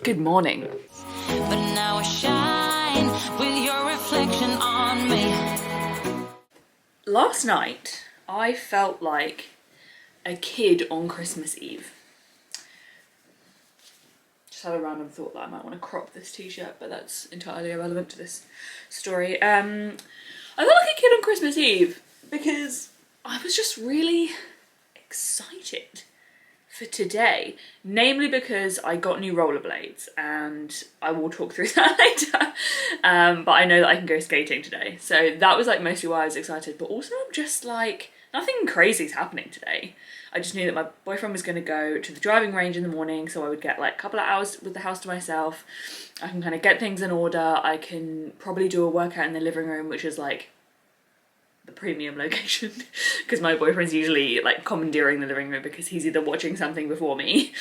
Good morning. But now I shine with your reflection on me. Last night, I felt like a kid on Christmas Eve. Just had a random thought that I might want to crop this t-shirt, but that's entirely irrelevant to this story. I felt like a kid on Christmas Eve because I was just really excited for today, namely because I got new rollerblades, and I will talk through that later, but I know that I can go skating today, so that was like mostly why I was excited. But also I'm just like, nothing crazy is happening today. I just knew that my boyfriend was going to go to the driving range in the morning, so I would get like a couple of hours with the house to myself. I can kind of get things in order. I can probably do a workout in the living room, which is like the premium location, because my boyfriend's usually like commandeering the living room because he's either watching something before me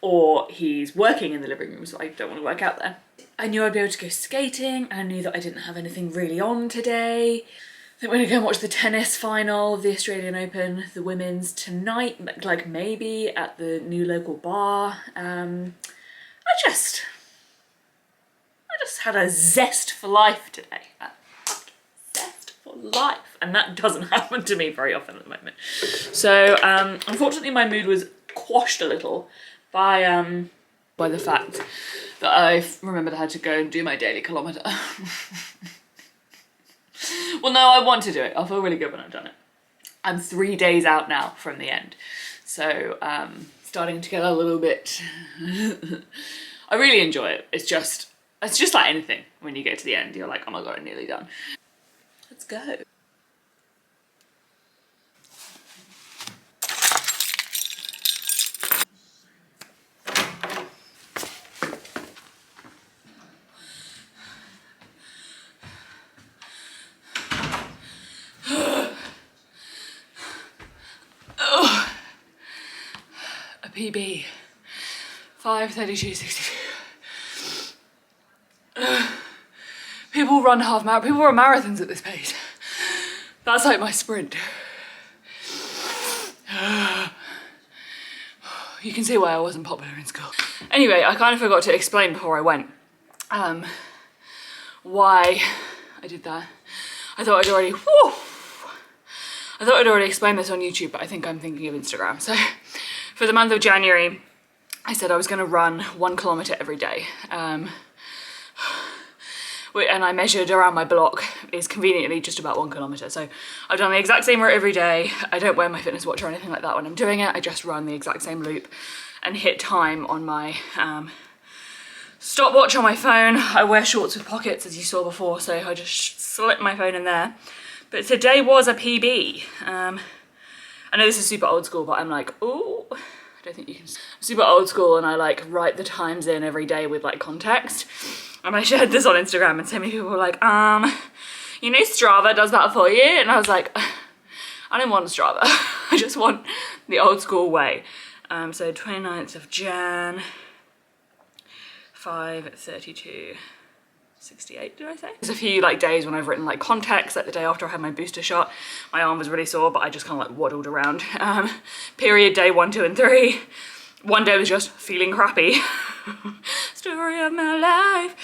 or he's working in the living room, so I don't want to work out there. I knew I'd be able to go skating, and I knew that I didn't have anything really on today. I think we're gonna go and watch the tennis final of the Australian Open, the women's, tonight, like maybe at the new local bar. I just had a zest for life today. For life, and that doesn't happen to me very often at the moment. So unfortunately my mood was quashed a little by the fact that I remembered I had to go and do my daily kilometre. Well, no, I want to do it. I'll feel really good when I've done it. I'm 3 days out now from the end, so starting to get a little bit I really enjoy it. It's just like anything. When you get to the end, you're like, oh my god, I'm nearly done. Let's go. A PB, 5:32.62. People run half marathons. People run marathons at this pace. That's like my sprint. You can see why I wasn't popular in school. Anyway, I kind of forgot to explain before I went why I did that. I thought I'd already explained this on YouTube, but I think I'm thinking of Instagram. So for the month of January, I said I was gonna run 1 kilometre every day. And I measured around my block is conveniently just about 1 kilometre. So I've done the exact same route every day. I don't wear my fitness watch or anything like that when I'm doing it. I just run the exact same loop and hit time on my stopwatch on my phone. I wear shorts with pockets, as you saw before, so I just slip my phone in there. But today was a PB. I know this is super old school, but I'm like, ooh, I don't think you can. I'm super old school, and I like write the times in every day with like context. And I shared this on Instagram, and so many people were like, you know Strava does that for you? And I was like, I don't want Strava. I just want the old school way. So 29th of Jan, 5:32.68, did I say? There's a few like days when I've written like context, like the day after I had my booster shot. My arm was really sore, but I just kind of like waddled around. Period day 1, 2, and 3. One day was just feeling crappy. Story of my life.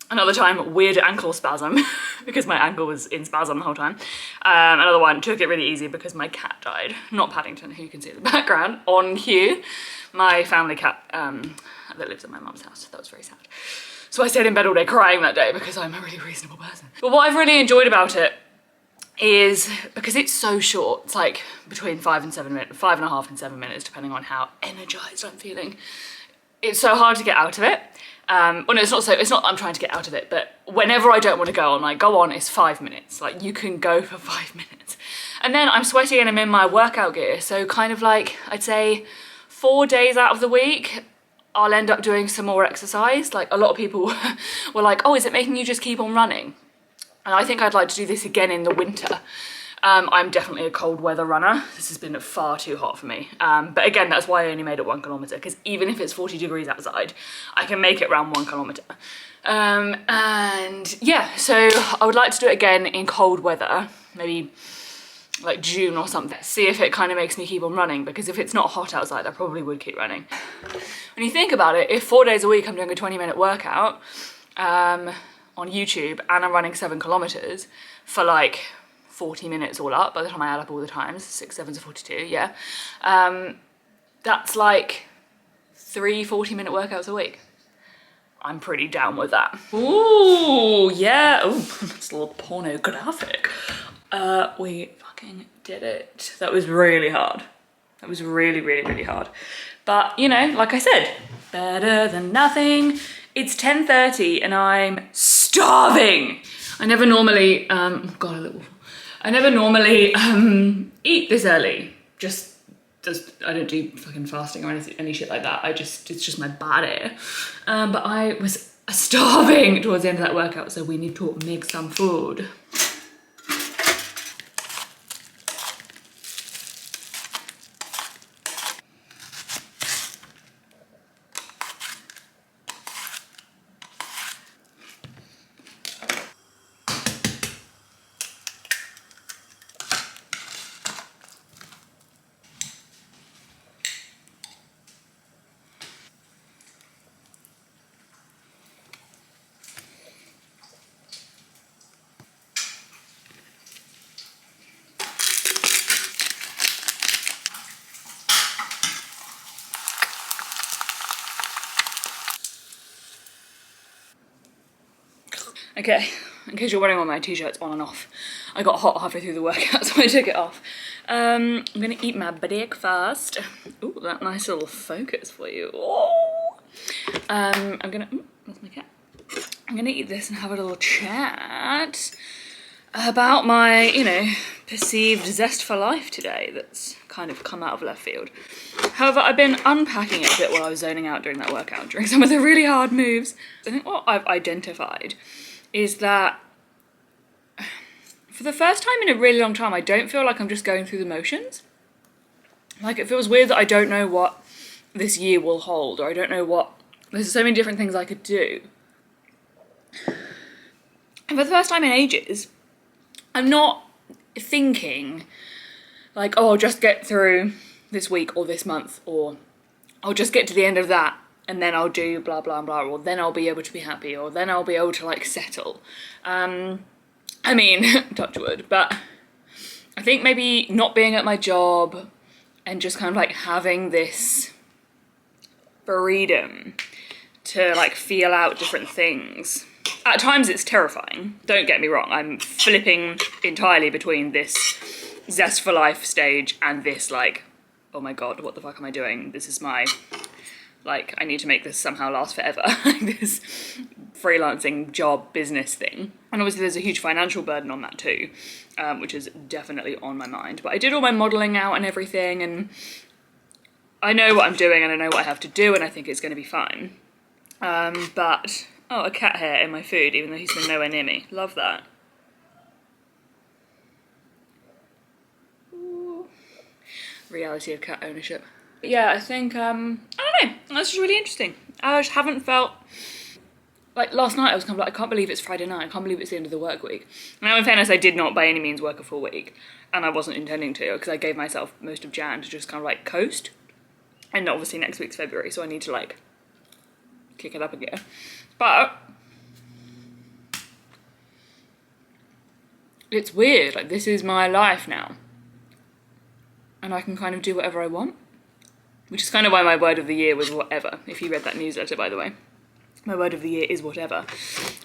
Another time, weird ankle spasm because my ankle was in spasm the whole time. Another one, took it really easy because my cat died. Not Paddington, who you can see in the background, on cue. My family cat that lives at my mum's house. That was very sad. So I stayed in bed all day crying that day because I'm a really reasonable person. But what I've really enjoyed about it is because it's so short. It's like between 5 and 7 minutes, 5.5 and 7 minutes, depending on how energized I'm feeling. It's so hard to get out of it. Well, no, it's not I'm trying to get out of it, but whenever I don't want to go on, I go on, it's 5 minutes. Like, you can go for 5 minutes. And then I'm sweaty and I'm in my workout gear. So kind of like, I'd say 4 days out of the week, I'll end up doing some more exercise. Like, a lot of people were like, oh, is it making you just keep on running? And I think I'd like to do this again in the winter. I'm definitely a cold weather runner. This has been far too hot for me. But again, that's why I only made it 1 kilometre, because even if it's 40 degrees outside, I can make it around 1 kilometre. And yeah, so I would like to do it again in cold weather, maybe like June or something. See if it kind of makes me keep on running, because if it's not hot outside, I probably would keep running. When you think about it, if 4 days a week I'm doing a 20-minute workout on YouTube and I'm running 7 kilometers for like 40 minutes all up, by the time I add up all the times, 6, 7 to 42, yeah. That's like 3 40-minute workouts a week. I'm pretty down with that. Ooh, yeah. Ooh, that's a little pornographic. We fucking did it. That was really hard. That was really, really, really hard. But, you know, like I said, better than nothing. It's 10:30 and I'm starving. I never normally, eat this early. I don't do fucking fasting or any shit like that. It's just my body. But I was starving towards the end of that workout, so we need to make some food. Okay, in case you're wondering why my t-shirt's on and off, I got hot halfway through the workout, so I took it off. I'm gonna eat my breakfast. Ooh, that nice little focus for you. Oh. That's my cat. I'm gonna eat this and have a little chat about my, you know, perceived zest for life today that's kind of come out of left field. However, I've been unpacking it a bit while I was zoning out during that workout, during some of the really hard moves. I think what I've identified is that for the first time in a really long time, I don't feel like I'm just going through the motions. Like, it feels weird that I don't know what this year will hold, or I don't know what, there's so many different things I could do. And for the first time in ages, I'm not thinking like, oh, I'll just get through this week or this month, or I'll just get to the end of that and then I'll do blah, blah, blah, or then I'll be able to be happy, or then I'll be able to like settle. I mean, touch wood, but I think maybe not being at my job and just kind of like having this freedom to like feel out different things. At times it's terrifying, don't get me wrong. I'm flipping entirely between this zest for life stage and this like, oh my god, what the fuck am I doing? This is my, like, I need to make this somehow last forever. This freelancing job business thing. And obviously there's a huge financial burden on that too, which is definitely on my mind. But I did all my modelling out and everything, and I know what I'm doing and I know what I have to do, and I think it's going to be fine. But, oh, a cat hair in my food, even though he's been nowhere near me. Love that. Ooh. Reality of cat ownership. But yeah, I think, I don't know, that's just really interesting. I just haven't felt, like last night I was kind of like, I can't believe it's Friday night, I can't believe it's the end of the work week. Now in fairness, I did not by any means work a full week, and I wasn't intending to, because I gave myself most of Jan to just kind of like coast. And obviously next week's February, so I need to like kick it up again. But it's weird, like this is my life now. And I can kind of do whatever I want. Which is kind of why my word of the year was whatever, if you read that newsletter, by the way. My word of the year is whatever.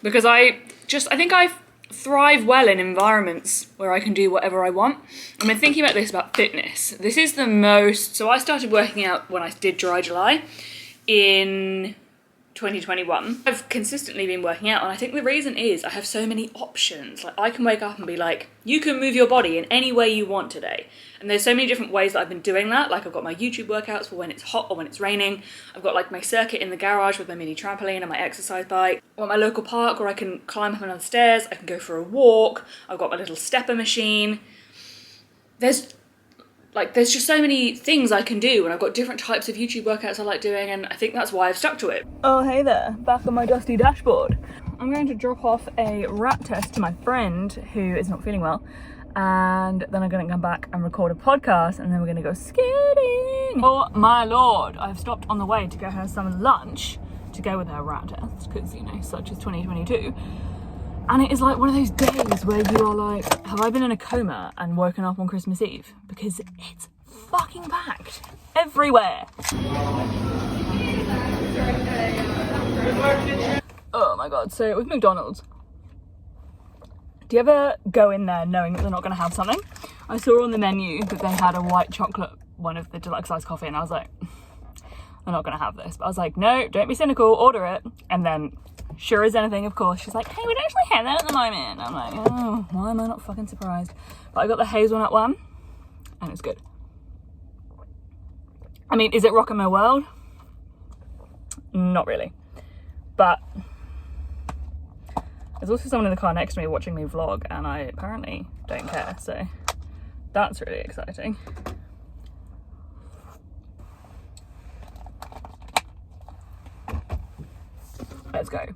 Because I think I thrive well in environments where I can do whatever I want. I've been thinking about this about fitness. This is the most, so I started working out when I did Dry July in 2021. I've consistently been working out, and I think the reason is I have so many options. Like, I can wake up and be like, you can move your body in any way you want today. And there's so many different ways that I've been doing that. Like, I've got my YouTube workouts for when it's hot or when it's raining. I've got like my circuit in the garage with my mini trampoline and my exercise bike. I've got my local park where I can climb up and down the stairs. I can go for a walk. I've got my little stepper machine. There's just so many things I can do, and I've got different types of YouTube workouts I like doing, and I think that's why I've stuck to it. Oh, hey there, back on my dusty dashboard. I'm going to drop off a rat test to my friend who is not feeling well, and then I'm gonna come back and record a podcast, and then we're gonna go skating. Oh my lord, I've stopped on the way to get her some lunch to go with her rat test, because, you know, such is 2022. And it is like one of those days where you are like, have I been in a coma and woken up on Christmas Eve? Because it's fucking packed everywhere. Oh my god, so with McDonald's, do you ever go in there knowing that they're not going to have something? I saw on the menu that they had a white chocolate one of the deluxe size coffee, and I was like, they're not going to have this. But I was like, no, don't be cynical, order it. And then, sure as anything, of course, she's like, hey, we don't actually have that at the moment. I'm like, oh, why am I not fucking surprised? But I got the hazelnut one, and it's good. I mean, is it rocking my world? Not really. But there's also someone in the car next to me watching me vlog, and I apparently don't care, so that's really exciting. Let's go.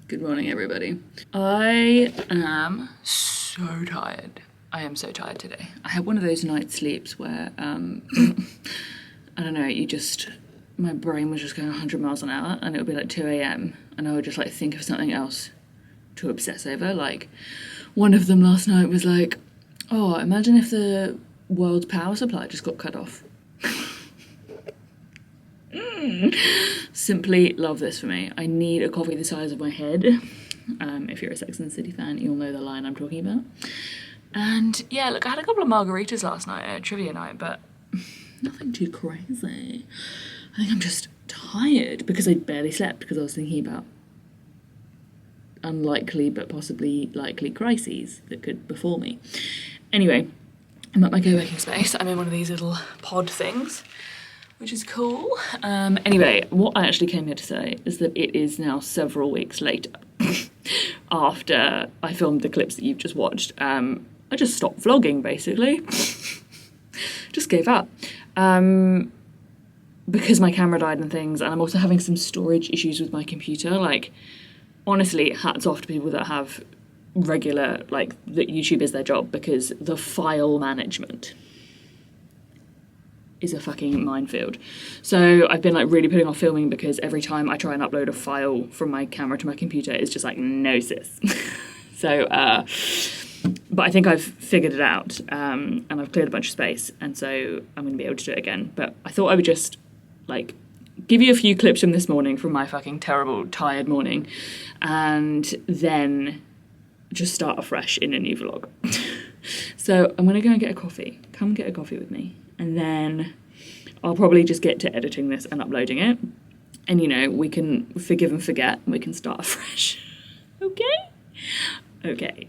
Good morning, everybody. I am so tired. I am so tired today. I had one of those night sleeps where, I don't know, my brain was just going 100 miles an hour, and it would be like 2 a.m. and I would just like think of something else to obsess over. Like, one of them last night was like, oh, imagine if the world's power supply just got cut off. Simply love this for me. I need a coffee the size of my head. If you're a Sex and the City fan, you'll know the line I'm talking about. And yeah, look, I had a couple of margaritas last night at trivia night, but nothing too crazy. I think I'm just tired because I barely slept, because I was thinking about unlikely but possibly likely crises that could befall me. Anyway, I'm at my co-working space. I'm in one of these little pod things, which is cool. Anyway, what I actually came here to say is that it is now several weeks later after I filmed the clips that you've just watched. I just stopped vlogging, basically. Just gave up. Because my camera died and things, and I'm also having some storage issues with my computer. Like, honestly, hats off to people that have regular, like, that YouTube is their job, because the file management is a fucking minefield. So I've been like really putting off filming, because every time I try and upload a file from my camera to my computer, it's just like, no sis. So, but I think I've figured it out, and I've cleared a bunch of space, and so I'm gonna be able to do it again. But I thought I would just like give you a few clips from this morning, from my fucking terrible, tired morning, and then just start afresh in a new vlog. So I'm gonna go and get a coffee. Come get a coffee with me. And then I'll probably just get to editing this and uploading it. And, you know, we can forgive and forget, and we can start afresh. Okay? Okay.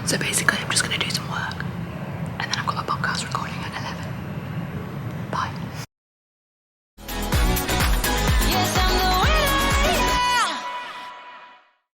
So basically, I'm just going to do some work.